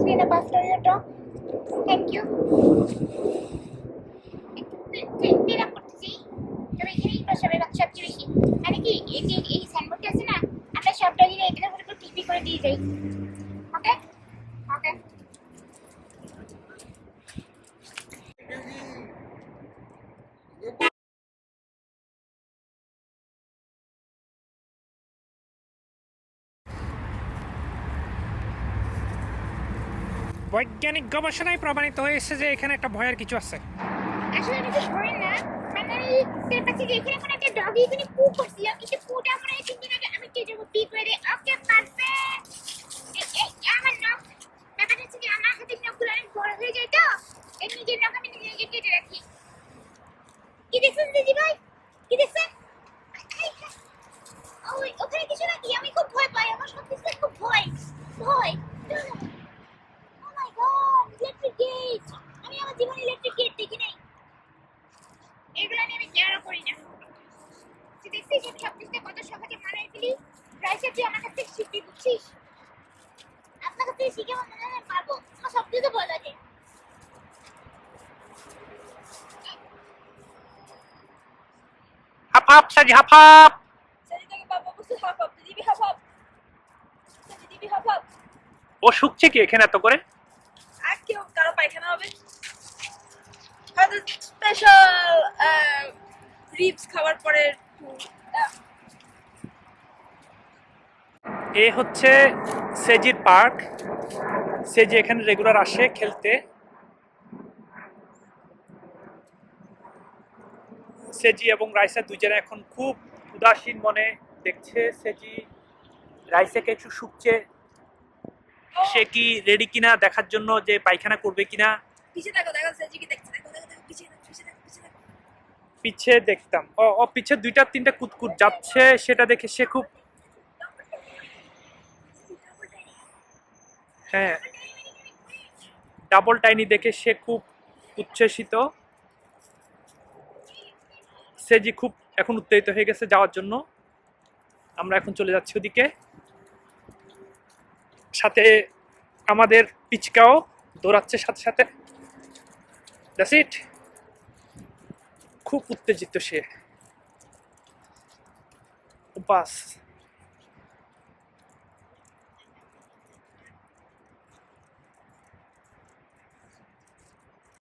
Trina Barcelona. Thank you. Trina করতেছি তবে এখানেই প্রসাবের সবচেয়ে বেশি মানে কি এই যে এই সাইনবোর্ডটা আছে না আমরা সব ডগিরে এটার উপর টিপি করে দিয়ে যাই ওকে ওকে বৈজ্ঞানিক গবেষণায় প্রমাণিত হয়েছে যে এখানে একটা ভয়ের কিছু আছে। আসলে এটা তো ভয় না মানে টের পাচ্ছি যে এখানে কোনো একটা ডগি এখানে পু করছিল কিন্তু পুটা মনে হয় 3 দিন আগে আমি কেটে পি করে দিই ওকে পারফেক্ট আমার নখ ব্যাপারটা হচ্ছে কি আমার হাতের নখগুলো অনেক বড় হয়ে যায় তো এই নিজের নখ আমি নিজে কেটে রাখি কি দেখছেন দিদি ভাই কি দেখছেন ওই ওখানে কিছু নাকি আমি খুব ভয় পাই আমার সব কিছু খুব ভয় ভয় ও মাই গড ইলেকট্রিক গেট আমি আমার জীবনে ইলেকট্রিক গেট দেখি নাই এগুলো নিয়ে আমি কেয়ারও করি না তুই দেখছিস আমি সব কিছু কত সহজে মানাই ফেলি প্রাইসে তুই আমার কাছে শিখবি বুঝছিস আপনার কাছে শিখে আমার মনে হয় পারবো আমার সব কিছু ভয় লাগে হাপ হাপ সাজি হাপ হাপ। ও শুকছে কি এখানে এত করে? আর কেউ কারো পায়খানা হবে হয়তো স্পেশাল রিবস খাওয়ার পরে এ হচ্ছে সেজির পার্ক। সেজি এখানে রেগুলার আসে খেলতে। সেজি এবং রাইসা দুজনে এখন খুব উদাসীন মনে দেখছে। সেজি রাইসাকে একটু শুকছে, সে কি রেডি কিনা দেখার জন্য যে পায়খানা করবে কিনা। পিছে দেখো দেখো সেজি কি দেখছে দেখো দেখো দেখো পিছে দেখো পিছে দেখো পিছে দেখো পিছে দেখতাম ও পিছে 2-3টা কুতকুত যাচ্ছে, সেটা দেখে সে খুব হ্যাঁ ডাবল টাইনি দেখে সে খুব উচ্ছ্বসিত। সেজি খুব এখন উত্তেজিত হয়ে গেছে যাওয়ার জন্য। আমরা এখন চলে যাচ্ছি ওদিকে, সাথে আমাদের পিচকাও দৌড়াচ্ছে সাথে সাথে। That's it. খুব উত্তেজিত সে। বাস